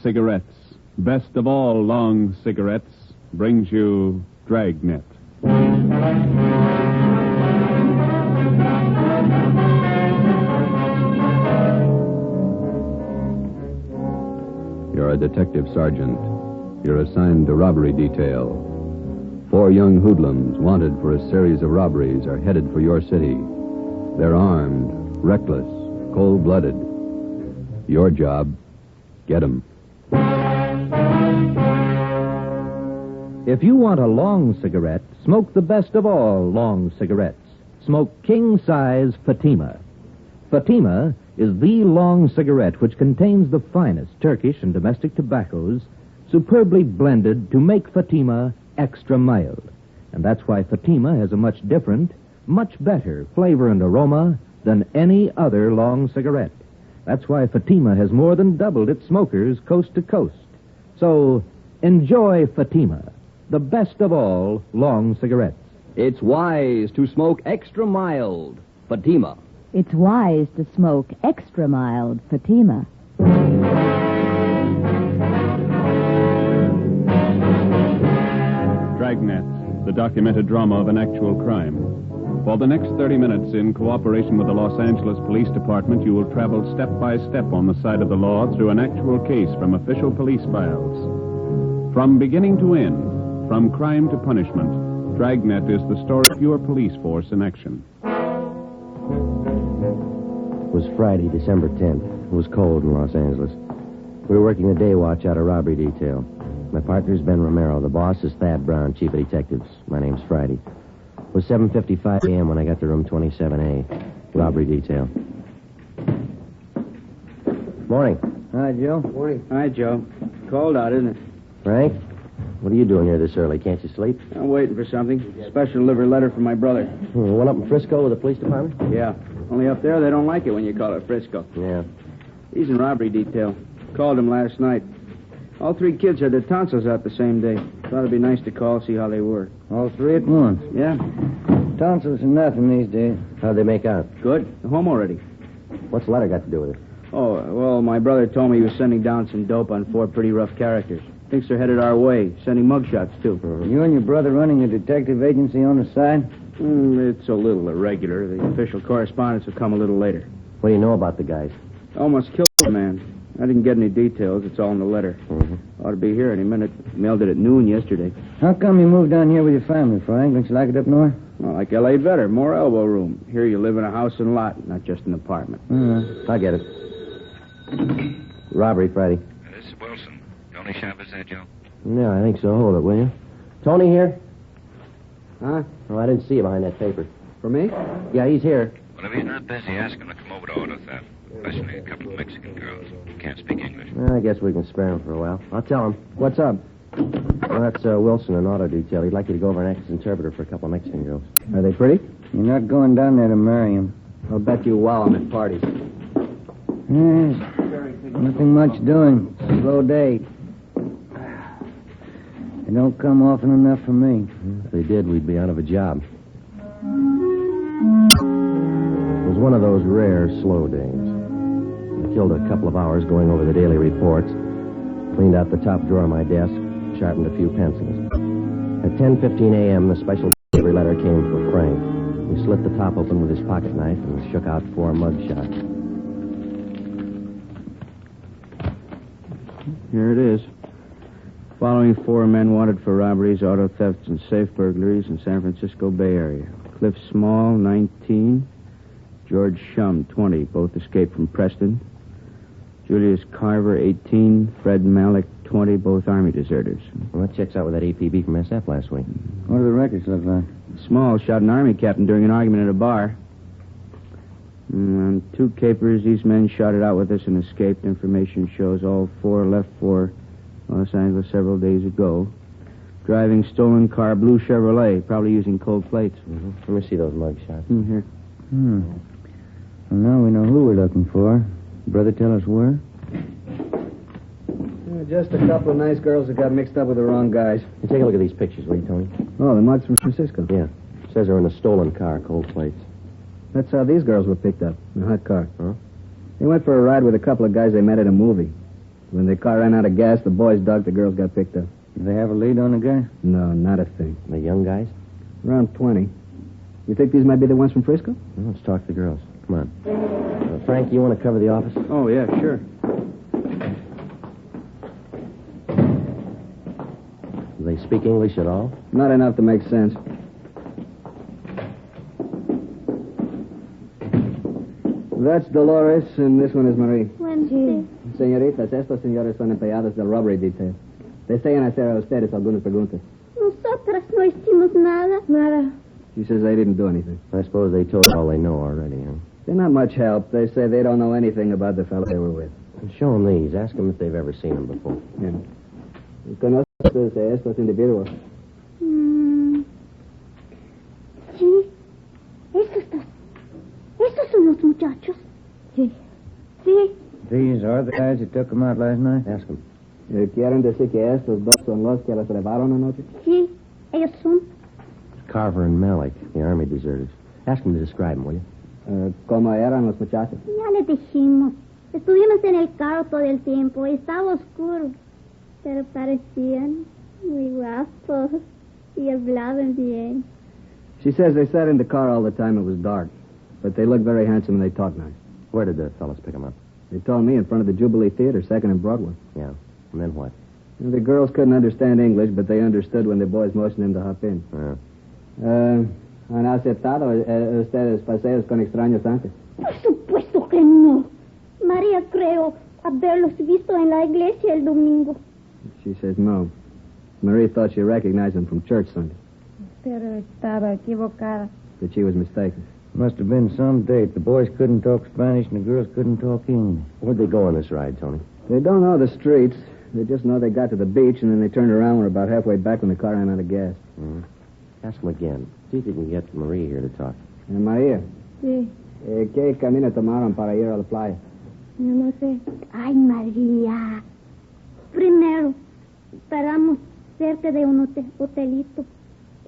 Cigarettes, best of all long cigarettes, brings you Dragnet. You're a detective sergeant. You're assigned to robbery detail. 4 young hoodlums wanted for a series of robberies are headed for your city. They're armed, reckless, cold-blooded. Your job, get 'em. If you want a long cigarette, smoke the best of all long cigarettes. Smoke king-size Fatima. Fatima is the long cigarette which contains the finest Turkish and domestic tobaccos superbly blended to make Fatima extra mild. And that's why Fatima has a much different, much better flavor and aroma than any other long cigarette. That's why Fatima has more than doubled its smokers coast to coast. So, enjoy Fatima, the best of all long cigarettes. It's wise to smoke extra mild Fatima. It's wise to smoke extra mild Fatima. Dragnet, the documented drama of an actual crime. For the next 30 minutes, in cooperation with the Los Angeles Police Department, you will travel step by step on the side of the law through an actual case from official police files. From beginning to end, from crime to punishment, Dragnet is the story of your police force in action. It was Friday, December 10th. It was cold in Los Angeles. We were working the day watch out of robbery detail. My partner's Ben Romero. The boss is Thad Brown, chief of detectives. My name's Friday. It was 7:55 a.m. when I got to room 27A, robbery detail. Morning. Hi, Joe. Morning. Hi, Joe. Cold out, isn't it? Frank, what are you doing here this early? Can't you sleep? I'm waiting for something. Special delivery letter from my brother. One up in Frisco with the police department? Yeah. Only up there, they don't like it when you call it Frisco. Yeah. He's in robbery detail. Called him last night. All 3 kids had their tonsils out the same day. Thought it'd be nice to call, see how they were. All 3 at once. Yeah. Tonsils are nothing these days. How'd they make out? Good. They're home already. What's the letter got to do with it? Oh, well, my brother told me he was sending down some dope on 4 pretty rough characters. Thinks they're headed our way. Sending mugshots, too. You and your brother running a detective agency on the side? It's a little irregular. The official correspondence will come a little later. What do you know about the guys? Almost killed the man. I didn't get any details. It's all in the letter. Ought to be here any minute. Mailed it at noon yesterday. How come you moved down here with your family, Frank? Don't you like it up north? Well, like L.A. better. More elbow room. Here you live in a house and lot, not just an apartment. I get it. Robbery, Friday. This is Wilson. Tony Shop is that, Joe? Yeah, I think so. Hold it, will you? Tony here? Huh? Oh, I didn't see you behind that paper. For me? Yeah, he's here. Well, if he's not busy, ask him to come over to auto theft. Especially a couple of Mexican girls who can't speak English. I guess we can spare him for a while. I'll tell him. What's up? Well, that's Wilson in auto detail. He'd like you to go over and act as interpreter for a couple of Mexican girls. Are they pretty? You're not going down there to marry him. I'll bet you wow I'm at parties. Nothing much doing. Slow day. They don't come often enough for me. If they did, we'd be out of a job. It was one of those rare slow days. I killed a couple of hours going over the daily reports, cleaned out the top drawer of my desk, sharpened a few pencils. At 10:15 a.m., the special delivery letter came for Frank. He slit the top open with his pocket knife and shook out 4 mugshots. Here it is. Following 4 men wanted for robberies, auto thefts, and safe burglaries in San Francisco Bay Area. Cliff Small, 19. George Shum, 20. Both escaped from Preston. Julius Carver, 18. Fred Malik, 20. Both Army deserters. Well, that checks out with that APB from SF last week. What do the records look like? Small shot an Army captain during an argument at a bar. On 2 capers, these men shot it out with us and escaped. Information shows all 4 left for Los Angeles several days ago. Driving stolen car, blue Chevrolet, probably using cold plates. Let me see those mugshots. Here. Well, now we know who we're looking for. Brother, tell us where? Just a couple of nice girls that got mixed up with the wrong guys. Hey, take a look at these pictures, will you, Tony? Oh, the mugs from Francisco. Yeah. Says they're in a stolen car, cold plates. That's how these girls were picked up, in a hot car. Huh? They went for a ride with a couple of guys they met at a movie. When the car ran out of gas, the boys dug, the girls got picked up. Do they have a lead on the guy? No, not a thing. The young guys? Around 20. You think these might be the ones from Frisco? Well, let's talk to the girls. Come on. Frank, you want to cover the office? Oh, yeah, sure. Do they speak English at all? Not enough to make sense. That's Dolores, and this one is Marie. Wednesday. Señoritas, estos señores son empleados del robbery detail. Desean hacer a ustedes algunas preguntas. Nosotras no hicimos nada. Nada. She says they didn't do anything. I suppose they told all they know already, huh? They're not much help. They say they don't know anything about the fellow they were with. Show them these. Ask them if they've ever seen him before. Yeah. ¿Conoces estos individuos? Sí. Estos son los muchachos. Sí. Sí. These are the guys that took him out last night? Ask them. ¿Quieren decir que estos dos son los que los llevaron anoche? Sí. Ellos son. Carver and Malik, the army deserters. Ask them to describe them, will you? ¿Cómo eran los muchachos? Ya les dijimos. Estuvimos en el carro todo el tiempo. Estaba oscuro. Pero parecían muy guapos. Y hablaban bien. She says they sat in the car all the time. It was dark. But they looked very handsome and they talked nice. Where did the fellas pick them up? They told me in front of the Jubilee Theater, 2nd and Broadway. Yeah. And then what? The girls couldn't understand English, but they understood when the boys motioned them to hop in. ¿Han aceptado ustedes paseos con extraños antes? Por supuesto que no. María creo haberlos visto en la iglesia el domingo. She says no. Marie thought she recognized them from church Sunday. Pero estaba equivocada. But she was mistaken. Must have been some date. The boys couldn't talk Spanish and the girls couldn't talk English. Where'd they go on this ride, Tony? They don't know the streets. They just know they got to the beach, and then they turned around and were about halfway back when the car ran out of gas. Mm-hmm. Ask them again. See if you can get Marie here to talk. María. Sí. ¿Qué camino tomaron para ir a la playa? No sé. Ay, María. Primero, paramos cerca de un hotelito.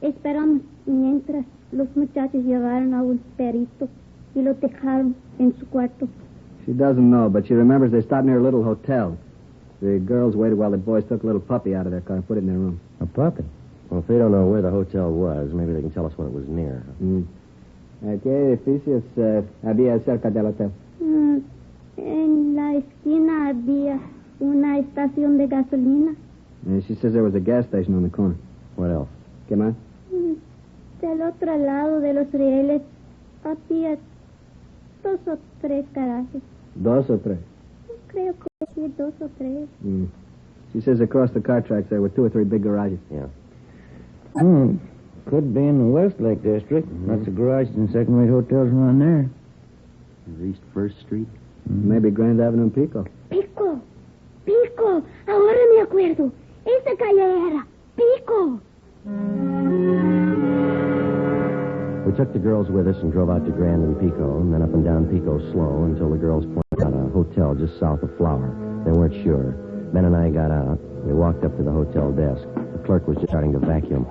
Esperamos mientras los muchachos llevaron a un perrito y lo dejaron en su cuarto. She doesn't know, but she remembers they stopped near a little hotel. The girls waited while the boys took a little puppy out of their car and put it in their room. A puppy? Well, if they don't know where the hotel was, maybe they can tell us when it was near. ¿Qué edificios había cerca del hotel? En la esquina había una estación de gasolina. She says there was a gas station on the corner. What else? ¿Qué más? Del otro lado de los rieles había 2 o 3 garajes. 2 o 3? Creo que sí, 2 o 3. She says across the car tracks there were 2 or 3 big garages. Yeah. Could be in the Westlake district. Lots of garages and second-rate hotels around there. East 1st Street? Maybe Grand Avenue and Pico. Pico. Ahora me acuerdo. Esa calle era Pico. We took the girls with us and drove out to Grand and Pico, and then up and down Pico slow until the girls pointed out a hotel just south of Flower. They weren't sure. Ben and I got out. We walked up to the hotel desk. The clerk was just starting to vacuum.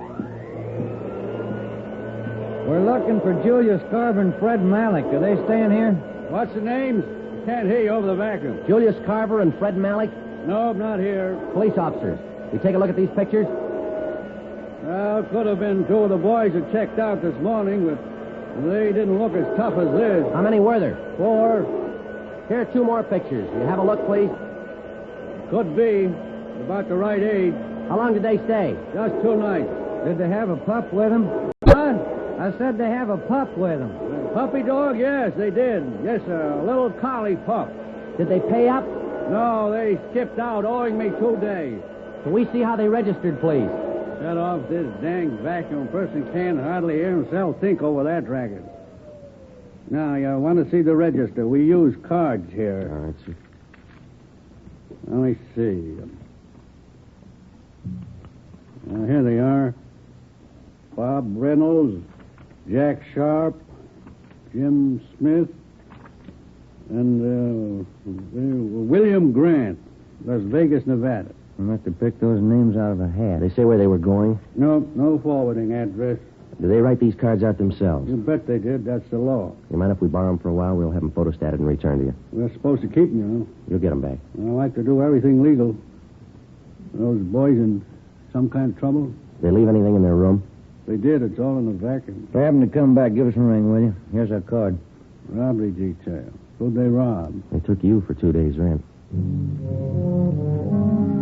We're looking for Julius Carver and Fred Malik. Are they staying here? What's the names? Can't hear you over the vacuum. Julius Carver and Fred Malik? No, not here. Police officers. We take a look at these pictures? Well, could have been 2 of the boys that checked out this morning, but they didn't look as tough as this. How many were there? 4. Here are 2 more pictures. You have a look, please? Could be. About the right age. How long did they stay? Just 2 nights. Did they have a pup with them? What? I said they have a pup with them. Puppy dog? Yes, they did. Yes, sir. A little collie pup. Did they pay up? No, they skipped out, owing me 2 days. Can we see how they registered, please? Shut off this dang vacuum. Person can't hardly hear himself think over that racket. Now, you want to see the register. We use cards here. All right, sir. Let me see. Here they are. Bob Reynolds, Jack Sharp, Jim Smith, and William Grant, Las Vegas, Nevada. I must have picked those names out of a hat. They say where they were going? No forwarding address. Do they write these cards out themselves? You bet they did. That's the law. You mind if we borrow them for a while? We'll have them photostated and returned to you. We're supposed to keep them, you know. You'll get them back. I like to do everything legal. Those boys in some kind of trouble? They leave anything in their room? They did. It's all in the vacuum. If they happen to come back, give us a ring, will you? Here's our card. Robbery detail. Who'd they rob? They took you for 2 days' rent. It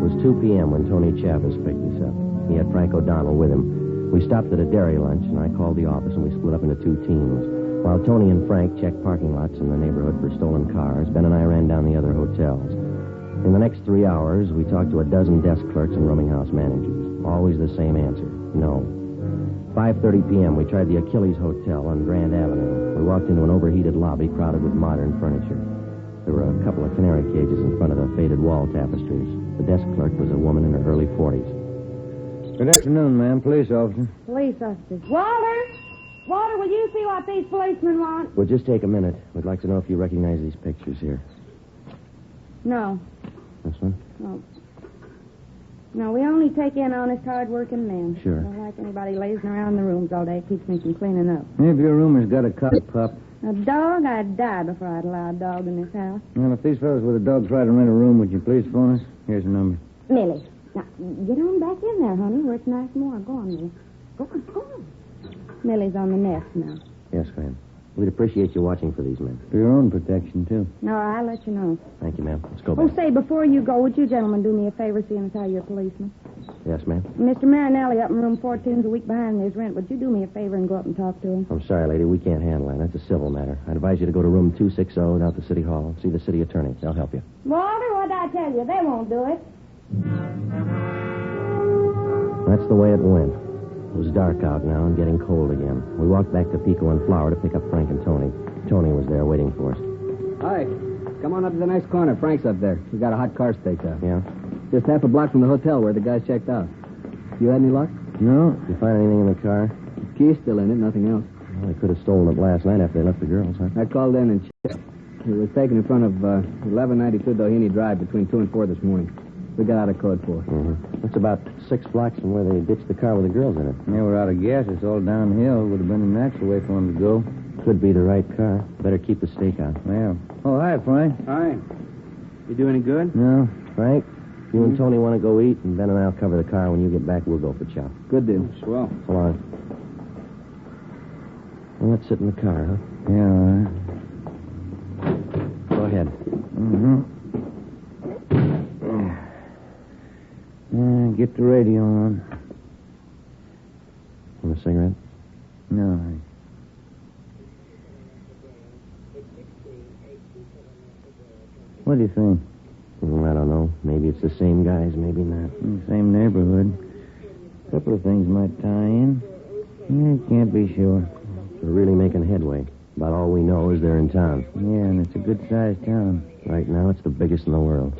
was 2 p.m. when Tony Chavez picked us up. He had Frank O'Donnell with him. We stopped at a dairy lunch, and I called the office, and we split up into 2 teams. While Tony and Frank checked parking lots in the neighborhood for stolen cars, Ben and I ran down the other hotels. In the next 3 hours, we talked to a dozen desk clerks and rooming house managers. Always the same answer, no. 5:30 p.m., we tried the Achilles Hotel on Grand Avenue. We walked into an overheated lobby crowded with modern furniture. There were a couple of canary cages in front of the faded wall tapestries. The desk clerk was a woman in her early 40s. Good afternoon, ma'am. Police officer. Police officers. Walter! Walter, will you see what these policemen want? We'll just take a minute. We'd like to know if you recognize these pictures here. No. This one? No. No, we only take in honest, hard-working men. Sure. I don't like anybody lazing around in the rooms all day. It keeps me from cleaning up. If your room has got a collie pup. A dog? I'd die before I'd allow a dog in this house. Well, if these fellows with a dog try to rent a room, would you please phone us? Here's the number. Millie. Now, get on back in there, honey, where it's nice and warm. Go on, Millie. Go on. Millie's on the nest now. Yes, ma'am. We'd appreciate you watching for these men. For your own protection, too. No, I'll let you know. Thank you, ma'am. Let's go Oh, back. say, before you go, would you gentlemen do me a favor seeing as how you're policemen? Yes, ma'am. Mr. Marinelli up in room 14's a week behind his rent. Would you do me a favor and go up and talk to him? I'm sorry, lady. We can't handle that. That's a civil matter. I'd advise you to go to room 260 down at the city hall. See the city attorney. They'll help you. Walter, what'd I tell you? They won't do it. That's the way it went. It was dark out now and getting cold again. We walked back to Pico and Flower to pick up Frank and Tony. Tony was there waiting for us. Hi. Come on up to the next corner. Frank's up there. We got a hot car staked out. Yeah? Just half a block from the hotel where the guys checked out. You had any luck? No. Did you find anything in the car? Key's still in it, nothing else. Well, they could have stolen it last night after they left the girls, huh? I called in and checked. It was taken in front of 1192 Doheny Drive between 2 and 4 this morning. We got out of code 4. Mm-hmm. That's about 6 blocks from where they ditched the car with the girls in it. They were out of gas. It's all downhill. Would have been a natural way for them to go. Could be the right car. Better keep the stake out. Yeah. Oh, hi, Frank. Hi. You do any good? No. Frank, you and Tony want to go eat, and Ben and I'll cover the car. When you get back, we'll go for chow. Good deal. Swell. So long. Well, let's sit in the car, huh? Yeah, all right. Go ahead. Mm-hmm. Get the radio on. Want a cigarette? No. What do you think? I don't know. Maybe it's the same guys, maybe not. Same neighborhood. A couple of things might tie in. Can't be sure. We're really making headway. About all we know is they're in town. Yeah, and it's a good-sized town. Right now, it's the biggest in the world.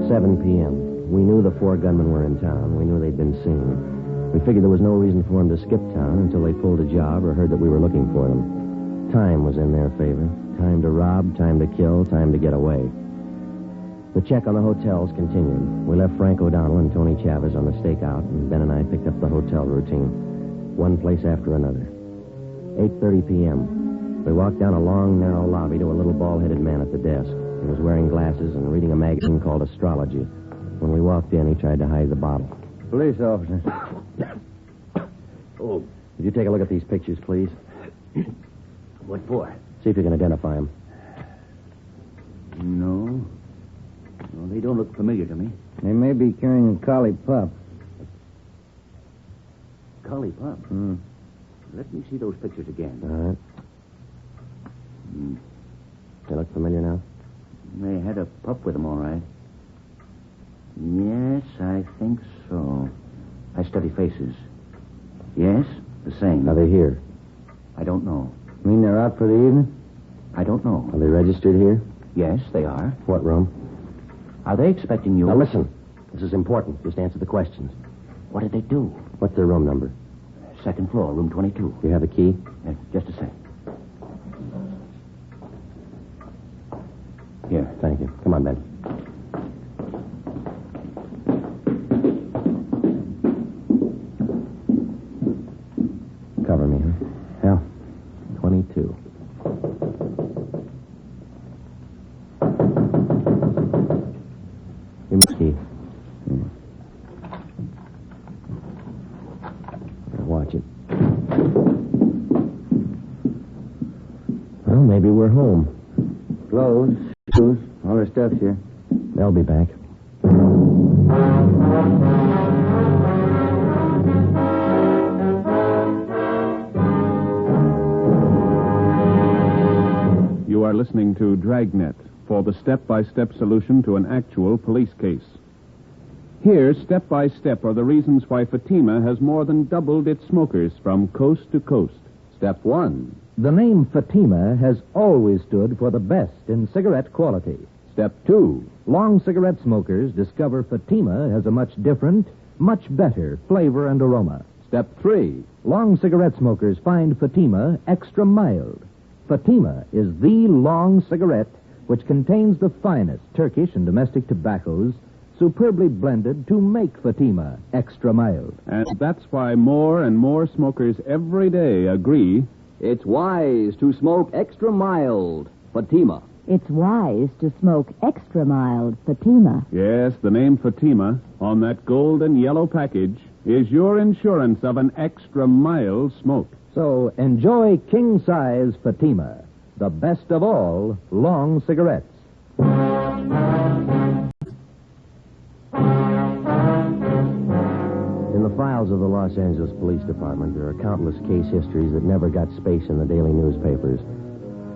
7 p.m. We knew the 4 gunmen were in town. We knew they'd been seen. We figured there was no reason for them to skip town until they pulled a job or heard that we were looking for them. Time was in their favor. Time to rob, time to kill, time to get away. The check on the hotels continued. We left Frank O'Donnell and Tony Chavez on the stakeout, and Ben and I picked up the hotel routine. One place after another. 8:30 p.m. We walked down a long, narrow lobby to a little bald-headed man at the desk. He was wearing glasses and reading a magazine called Astrology. When we walked in, he tried to hide the bottle. Police officer. Oh. Would you take a look at these pictures, please? What for? See if you can identify them. No. No, they don't look familiar to me. They may be carrying a collie pup. Collie pup? Let me see those pictures again. All right. They look familiar now? They had a pup with them, all right. Yes, I think so. I study faces. Yes, the same. Are they here? I don't know. You mean they're out for the evening? I don't know. Are they registered here? Yes, they are. What room? Are they expecting you? Now, listen. This is important. Just answer the questions. What did they do? What's their room number? 2nd floor, room 22. You have a key? Just a sec. Here. Thank you. Come on, Ben. All our stuff's here. They'll be back. You are listening to Dragnet for the step-by-step solution to an actual police case. Here, step by step, are the reasons why Fatima has more than doubled its smokers from coast to coast. Step 1. The name Fatima has always stood for the best in cigarette quality. Step 2. Long cigarette smokers discover Fatima has a much different, much better flavor and aroma. Step 3. Long cigarette smokers find Fatima extra mild. Fatima is the long cigarette which contains the finest Turkish and domestic tobaccos superbly blended to make Fatima extra mild. And that's why more and more smokers every day agree It's wise to smoke extra mild Fatima. It's wise to smoke extra mild Fatima. Yes, the name Fatima on that gold and yellow package is your insurance of an extra mild smoke. So enjoy king-size Fatima, the best of all long cigarettes. In the files of the Los Angeles Police Department, there are countless case histories that never got space in the daily newspapers.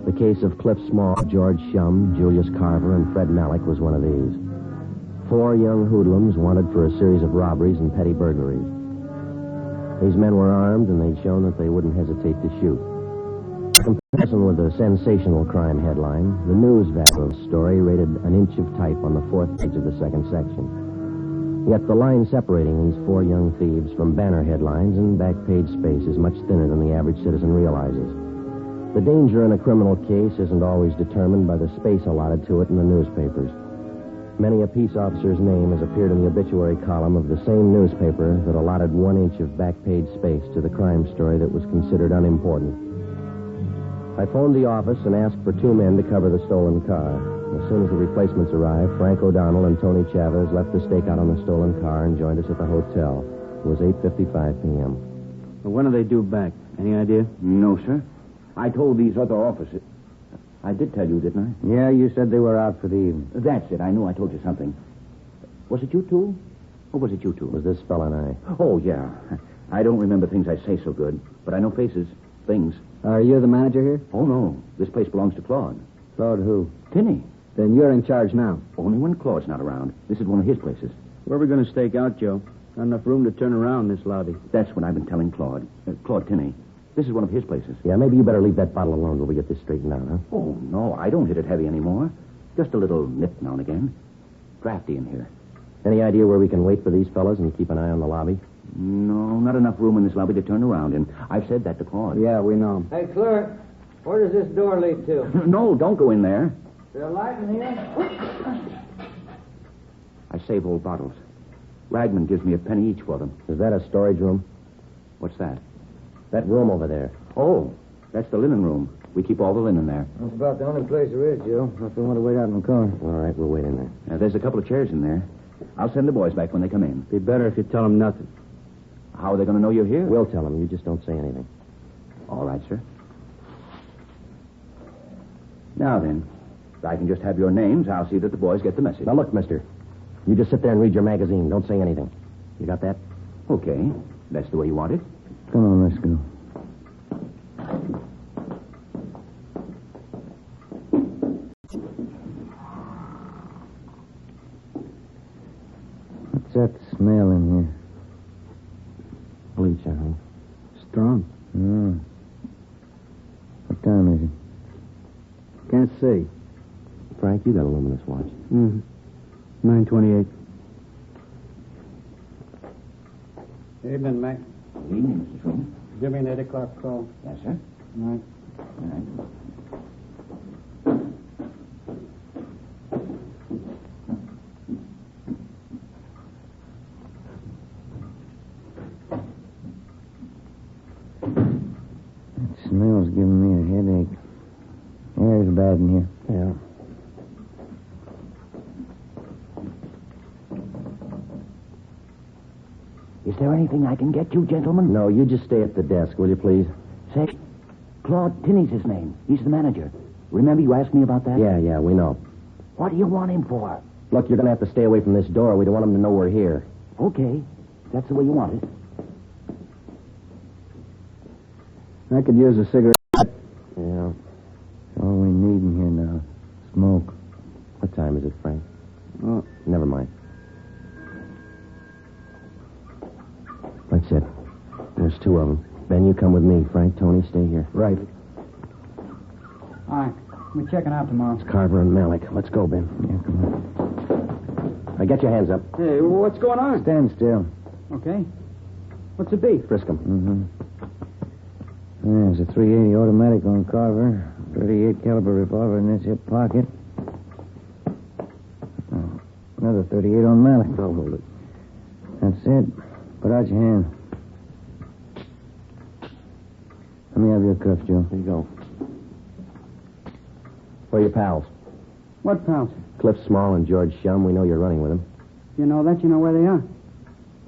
The case of Cliff Small, George Shum, Julius Carver, and Fred Malik was one of these. 4 young hoodlums wanted for a series of robberies and petty burglaries. These men were armed, and they'd shown that they wouldn't hesitate to shoot. In comparison with the sensational crime headline, the news value of the story rated an inch of type on the 4th page of the 2nd section. Yet the line separating these 4 young thieves from banner headlines and back page space is much thinner than the average citizen realizes. The danger in a criminal case isn't always determined by the space allotted to it in the newspapers. Many a peace officer's name has appeared in the obituary column of the same newspaper that allotted 1 inch of back page space to the crime story that was considered unimportant. I phoned the office and asked for 2 men to cover the stolen car. As soon as the replacements arrived, Frank O'Donnell and Tony Chavez left the stakeout on the stolen car and joined us at the hotel. It was 8:55 p.m. Well, when do they due back? Any idea? No, sir. I told these other officers. I did tell you, didn't I? Yeah, you said they were out for the evening. That's it. I knew I told you something. Was it you two? Or was it you two? It was this fella and I. Oh, yeah. I don't remember things I say so good, but I know faces, things. Are you the manager here? Oh, no. This place belongs to Claude. Claude who? Tinney. Then you're in charge now. Only when Claude's not around. This is one of his places. Where are we going to stake out, Joe? Not enough room to turn around in this lobby. That's what I've been telling Claude. Claude Tinney. This is one of his places. Yeah, maybe you better leave that bottle alone till we get this straightened out, huh? Oh, no. I don't hit it heavy anymore. Just a little nip now and again. Drafty in here. Any idea where we can wait for these fellas and keep an eye on the lobby? No, not enough room in this lobby to turn around in. I've said that to Claude. Yeah, we know. Hey, clerk, where does this door lead to? No, don't go in there. Is there a light in here? I save old bottles. Ragman gives me a penny each for them. Is that a storage room? What's that? That room over there. Oh, that's the linen room. We keep all the linen there. That's about the only place there is, Joe. If we want to wait out in the car. All right, we'll wait in there. There's a couple of chairs in there. I'll send the boys back when they come in. Be better if you tell them nothing. How are they going to know you're here? We'll tell them. You just don't say anything. All right, sir. Now then, if I can just have your names, I'll see that the boys get the message. Now, look, mister. You just sit there and read your magazine. Don't say anything. You got that? Okay. That's the way you want it. Come on, let's go. What's that smell in here? Bleach, huh? Strong. Oh. What time is it? Can't see. Frank, you got a luminous watch. Mm-hmm. 9:28. Evening, Mac. Evening, Mr. Truman. Give me an 8 o'clock call. Yes, sir. Right. All right. That smell's giving me a headache. Air's bad in here. Yeah. Is there anything I can get you, gentlemen? No, you just stay at the desk, will you, please? Say, Claude Tinney's his name. He's the manager. Remember you asked me about that? Yeah, we know. What do you want him for? Look, you're going to have to stay away from this door. We don't want him to know we're here. Okay. That's the way you want it. I could use a cigarette. Yeah. All we need in here now. Smoke. What time is it, Frank? Oh, Never mind. That's it. There's two of them. Ben, you come with me. Frank, Tony, stay here. right. All right. We're checking out tomorrow. It's Carver and Malik. Let's go, Ben. Yeah, come on. Now, get your hands up. Hey, what's going on? Stand still. Okay. What's it be? Frisk 'em. Mm-hmm. There's a .380 automatic on Carver. 38 caliber revolver in this hip pocket. Another 38 on Malik. I'll hold it. That's it. Put out your hand. Let me have your cuffs, Joe. There you go. Where are your pals? What pals? Cliff Small and George Shum. We know you're running with them. You know that? You know where they are?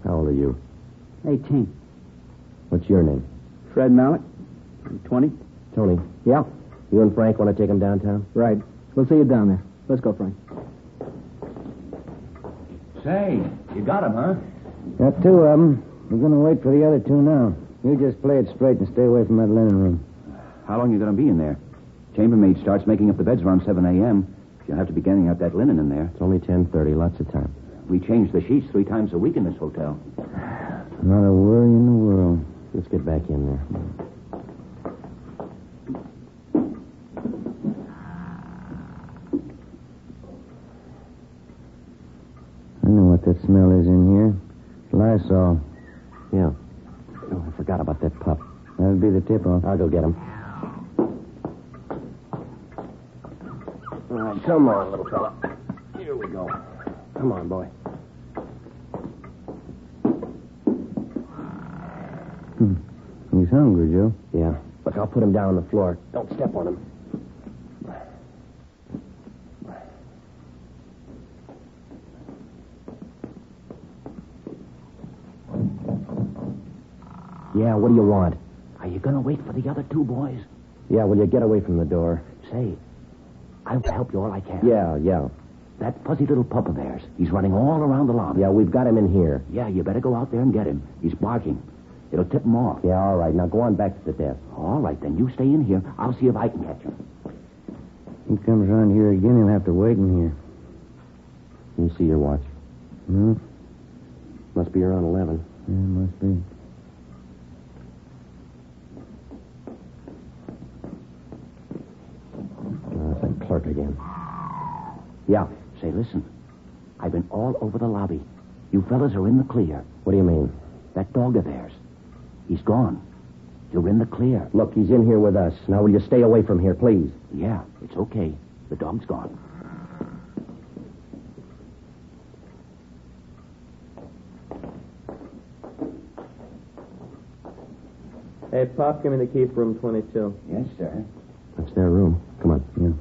How old are you? 18. What's your name? Fred Malik. 20. Tony. Yeah, You and Frank want to take them downtown? right. We'll see you down there. Let's go, Frank. Say, you got him, huh? Got two of them. We're going to wait for the other two now. You just play it straight and stay away from that linen room. How long are you going to be in there? Chambermaid starts making up the beds around 7 a.m. You'll have to be getting out that linen in there. It's only 10:30. Lots of time. We change the sheets 3 times a week in this hotel. Not a worry in the world. Let's get back in there. I know what that smell is in here. Lysol. Yeah. Oh, I forgot about that pup. That'll be the tip-off. I'll go get him. All right, come on, little fella. Here we go. Come on, boy. He's hungry, Joe. Yeah. Look, I'll put him down on the floor. Don't step on him. Yeah, what do you want? Are you going to wait for the other 2 boys? Yeah, will you get away from the door? Say, I'll help you all I can. Yeah. That fuzzy little pup of theirs, he's running all around the lobby. Yeah, we've got him in here. Yeah, you better go out there and get him. He's barking. It'll tip him off. Yeah, all right. Now go on back to the desk. All right, then you stay in here. I'll see if I can catch him. He comes around here again, he'll have to wait in here. Let me see your watch. Hmm? Must be around 11. Yeah, must be. That's that clerk again. Yeah. Say, listen. I've been all over the lobby. You fellas are in the clear. What do you mean? That dog of theirs. He's gone. You're in the clear. Look, he's in here with us. Now, will you stay away from here, please? Yeah, it's okay. The dog's gone. Hey, Pop, give me the key for room 22. Yes, sir. That's their room. Come on. Yeah.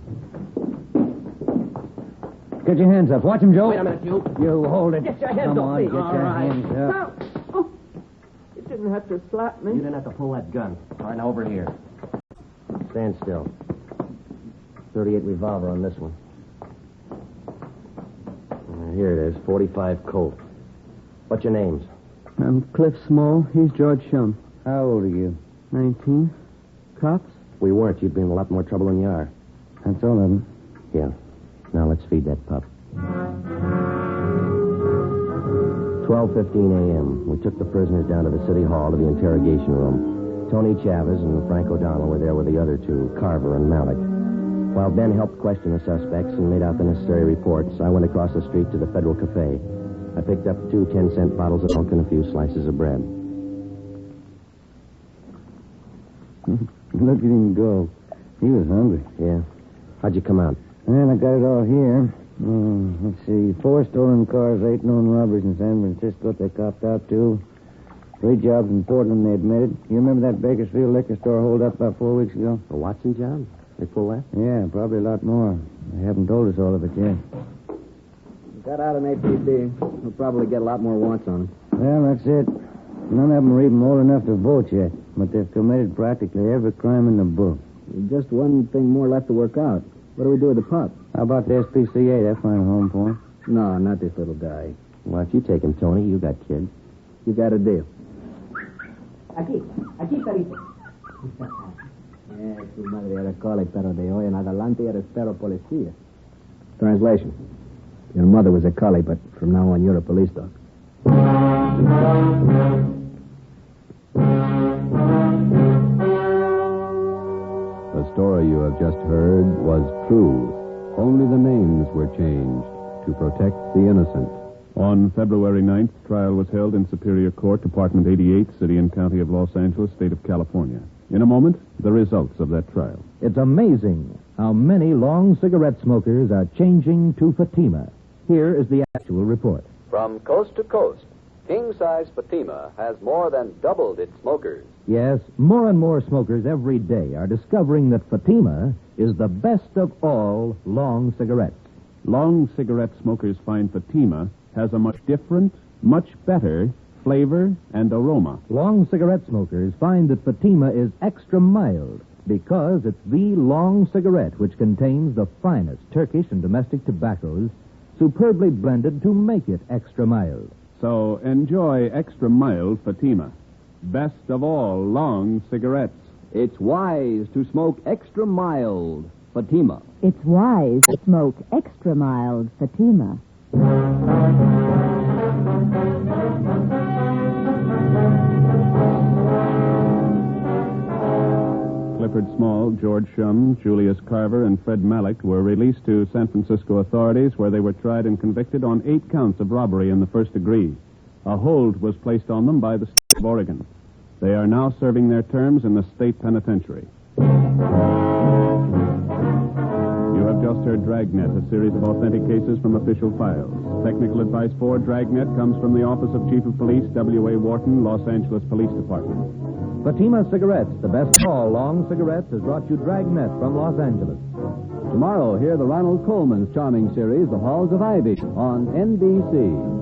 Get your hands up. Watch him, Joe. Wait a minute, you. You hold it. Get your hands Come off on, me. get your hands up. Oh, you didn't have to slap me. You didn't have to pull that gun. All right, now over here. Stand still. 38 revolver on this one. Here it is, 45 Colt. What's your names? I'm Cliff Small. He's George Shum. How old are you? 19. Cops? We weren't. You'd be in a lot more trouble than you are. That's all of them. Yeah. Now let's feed that pup. 12:15 a.m. We took the prisoners down to the city hall to the interrogation room. Tony Chavez and Frank O'Donnell were there with the other two, Carver and Malik. While Ben helped question the suspects and made out the necessary reports, I went across the street to the Federal Cafe. I picked up 2 10-cent bottles of milk and a few slices of bread. Look at him go. He was hungry. Yeah. How'd you come out? Well, I got it all here. Let's see. 4 stolen cars, 8 known robberies in San Francisco they copped out to. 3 jobs in Portland they admitted. You remember that Bakersfield liquor store hold up about 4 weeks ago? The Watson job? They pull that? Yeah, probably a lot more. They haven't told us all of it yet. Got out an APD. We'll probably get a lot more wants on them. Well, that's it. None of them are even old enough to vote yet, but they've committed practically every crime in the book. Just one thing more left to work out. What do we do with the pup? How about the SPCA? They'll find a home for him. No, not this little guy. Why don't you take him, Tony? You got kids. You got a deal. Aquí, Perito. Tu madre era colic, pero de hoy en adelante eres perro policía. Translation. Your mother was a collie, but from now on you're a police dog. The story you have just heard was true. Only the names were changed to protect the innocent. On February 9th, trial was held in Superior Court, Department 88, City and County of Los Angeles, State of California. In a moment, the results of that trial. It's amazing how many long cigarette smokers are changing to Fatima. Here is the actual report. From coast to coast, king-size Fatima has more than doubled its smokers. Yes, more and more smokers every day are discovering that Fatima is the best of all long cigarettes. Long cigarette smokers find Fatima has a much different, much better flavor and aroma. Long cigarette smokers find that Fatima is extra mild because it's the long cigarette which contains the finest Turkish and domestic tobaccos superbly blended to make it extra mild. So enjoy extra mild Fatima. Best of all long cigarettes. It's wise to smoke extra mild Fatima. It's wise to smoke extra mild Fatima. Clifford Small, George Shum, Julius Carver, and Fred Malik were released to San Francisco authorities where they were tried and convicted on 8 counts of robbery in the first degree. A hold was placed on them by the state of Oregon. They are now serving their terms in the state penitentiary. You have just heard Dragnet, a series of authentic cases from official files. Technical advice for Dragnet comes from the Office of Chief of Police, W.A. Wharton, Los Angeles Police Department. Fatima Cigarettes, the best of all long cigarettes, has brought you Dragnet from Los Angeles. Tomorrow, hear the Ronald Coleman's charming series, The Halls of Ivy, on NBC.